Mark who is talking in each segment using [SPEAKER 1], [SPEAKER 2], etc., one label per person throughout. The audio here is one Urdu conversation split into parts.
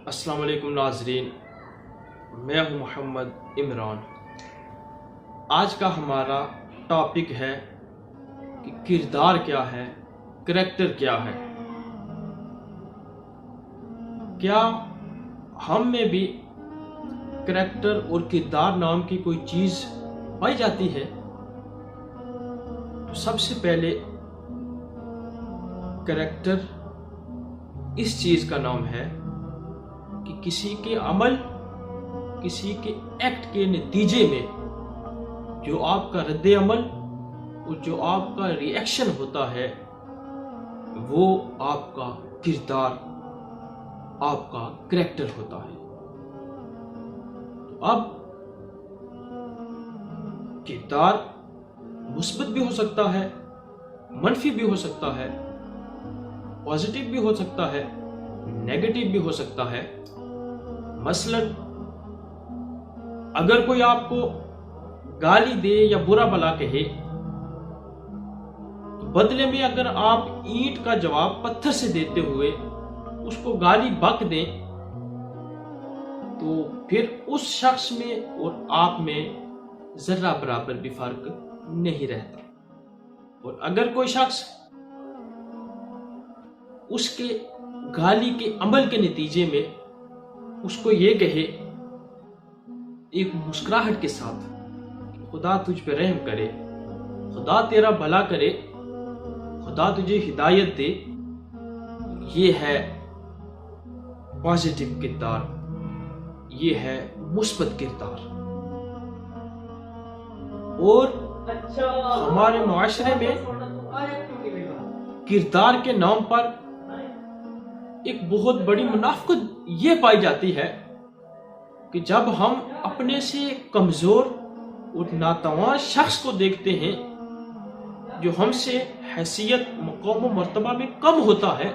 [SPEAKER 1] السلام علیکم ناظرین، میں ہوں محمد عمران۔ آج کا ہمارا ٹاپک ہے کہ کردار کیا ہے، کریکٹر کیا ہے۔ کیا ہم میں بھی کریکٹر اور کردار نام کی کوئی چیز پائی جاتی ہے؟ تو سب سے پہلے کریکٹر اس چیز کا نام ہے کہ کسی کے عمل، کسی کے ایکٹ کے نتیجے میں جو آپ کا رد عمل اور جو آپ کا ری ایکشن ہوتا ہے وہ آپ کا کردار، آپ کا کریکٹر ہوتا ہے۔ تو اب کردار مثبت بھی ہو سکتا ہے، منفی بھی ہو سکتا ہے، پازیٹیو بھی ہو سکتا ہے، نیگیٹو بھی ہو سکتا ہے۔ مثلا اگر کوئی آپ کو گالی دے یا برا بھلا کہے تو بدلے میں اگر آپ اینٹ کا جواب پتھر سے دیتے ہوئے اس کو گالی بک دیں تو پھر اس شخص میں اور آپ میں ذرہ برابر بھی فرق نہیں رہتا۔ اور اگر کوئی شخص اس کے گالی کے عمل کے نتیجے میں اس کو یہ کہے ایک مسکراہٹ کے ساتھ کہ خدا تجھ پہ رحم کرے، خدا تیرا بھلا کرے، خدا تجھے ہدایت دے، یہ ہے پازیٹیو کردار، یہ ہے مثبت کردار۔ اور ہمارے معاشرے میں کردار کے نام پر ایک بہت بڑی منافقت یہ پائی جاتی ہے کہ جب ہم اپنے سے کمزور اور ناتواں شخص کو دیکھتے ہیں جو ہم سے حیثیت، مقام و مرتبہ میں کم ہوتا ہے،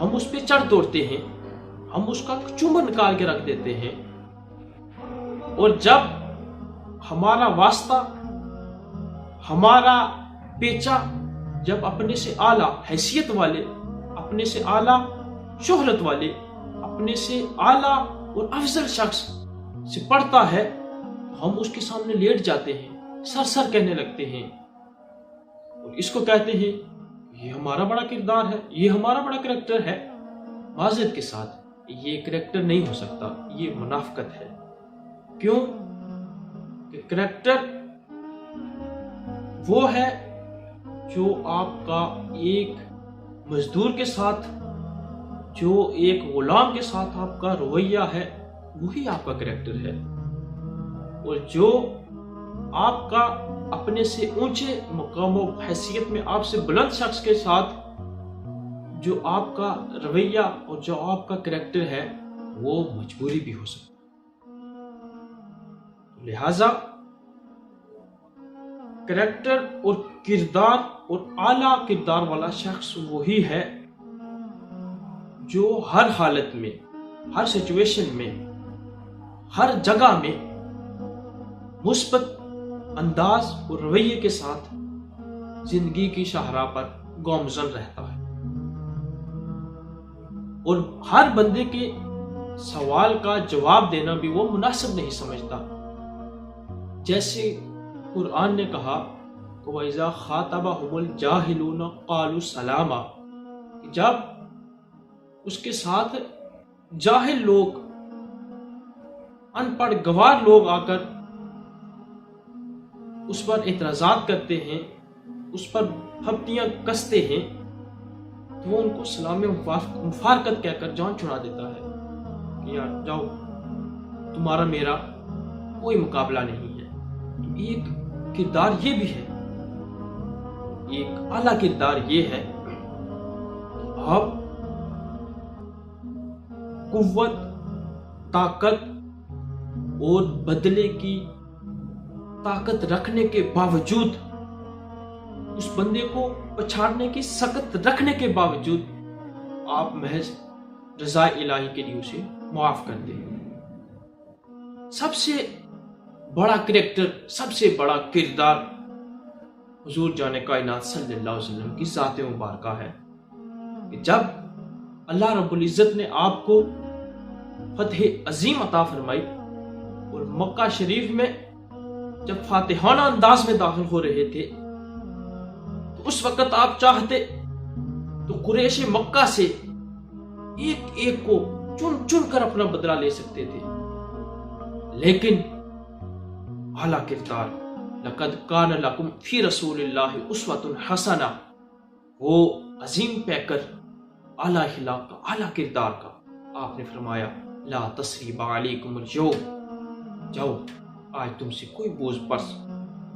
[SPEAKER 1] ہم اس پہ چڑھ دوڑتے ہیں، ہم اس کا چوما نکال کے رکھ دیتے ہیں۔ اور جب ہمارا واسطہ، ہمارا پیچا جب اپنے سے اعلیٰ حیثیت والے، اپنے سے اعلیٰ شہرت والے، اپنے سے اعلیٰ اور افضل شخص سے پڑھتا ہے ہم اس کے سامنے لیٹ جاتے ہیں، سر سر کہنے لگتے ہیں اور اس کو کہتے ہیں یہ ہمارا بڑا کردار ہے، یہ ہمارا بڑا کریکٹر ہے۔ معذرت کے ساتھ یہ کریکٹر نہیں ہو سکتا، یہ منافقت ہے۔ کیوں کہ کریکٹر وہ ہے جو آپ کا ایک مزدور کے ساتھ، جو ایک غلام کے ساتھ آپ کا رویہ ہے، وہی آپ کا کریکٹر ہے۔ اور جو آپ کا اپنے سے اونچے مقام و حیثیت میں آپ سے بلند شخص کے ساتھ جو آپ کا رویہ اور جو آپ کا کریکٹر ہے وہ مجبوری بھی ہو سکتا ہے۔ لہذا کریکٹر اور کردار اور اعلیٰ کردار والا شخص وہی ہے جو ہر حالت میں، ہر سچویشن میں، ہر جگہ میں مثبت انداز اور رویے کے ساتھ زندگی کی شاہراہ پر گامزن رہتا ہے اور ہر بندے کے سوال کا جواب دینا بھی وہ مناسب نہیں سمجھتا۔ جیسے قرآن نے کہا وَإِذَا خَاطَبَهُمُ الْجَاهِلُونَ قَالُوا سَلَامًا، جب اس کے ساتھ جاہل لوگ، ان پڑھ گوار لوگ آ کر اس پر اعتراضات کرتے ہیں، اس پر پھپتیاں کستے ہیں تو وہ ان کو سلام مفارقت کہہ کر جان چھڑا دیتا ہے کہ یار جاؤ، تمہارا میرا کوئی مقابلہ نہیں ہے۔ تو ایک کردار یہ بھی ہے، ایک اعلیٰ کردار یہ ہے کہ آپ قوت، طاقت اور بدلے کی طاقت رکھنے کے باوجود، اس بندے کو پچھاڑنے کی سخت رکھنے کے باوجود آپ محض رضا الہی کے لیے اسے معاف کر دیں۔ سب سے بڑا کریکٹر، سب سے بڑا کردار حضور جان کائنات صلی اللہ علیہ وسلم کی ذات مبارکہ ہے کہ جب اللہ رب العزت نے آپ کو فتح عظیم عطا فرمائی، اور مکہ شریف میں جب فاتحانہ انداز میں داخل ہو رہے تھے تو اس وقت آپ چاہتے تو قریش مکہ سے ایک ایک کو چن چن کر اپنا بدلہ لے سکتے تھے، لیکن اعلیٰ کردار، لقد کان لکم فی رسول اللہ اسوۃ حسنہ، وہ عظیم پیکر اعلیٰ اخلاق کا، اعلیٰ کردار کا، آپ نے فرمایا لا تثریب علیکم اليوم، جاؤ آج تم سے کوئی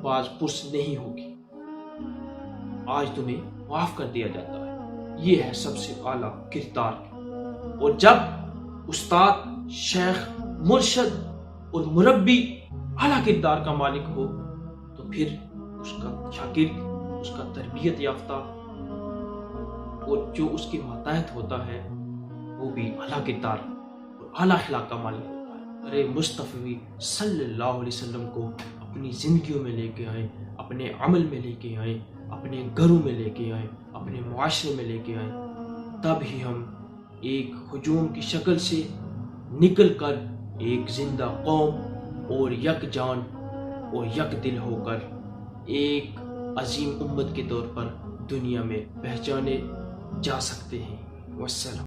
[SPEAKER 1] باز پرس نہیں ہوگی، آج تمہیں معاف کر دیا جاتا ہے۔ یہ ہے سب سے اعلیٰ کردار۔ اور جب استاد، شیخ، مرشد اور مربی اعلیٰ کردار کا مالک ہو تو پھر اس کا شاگرد، اس کا تربیت یافتہ اور جو اس کے ماتحت ہوتا ہے وہ بھی اعلیٰ کردار اور اعلیٰ اخلاق کا مالک ہوتا ہے۔ ارے مصطفی صلی اللہ علیہ وسلم کو اپنی زندگیوں میں لے کے آئیں، اپنے عمل میں لے کے آئیں، اپنے گھروں میں لے کے آئیں، اپنے معاشرے میں لے کے آئیں، تب ہی ہم ایک ہجوم کی شکل سے نکل کر ایک زندہ قوم اور یک جان اور یک دل ہو کر ایک عظیم امت کے طور پر دنیا میں پہچانے جا سکتے ہیں۔ والسلام۔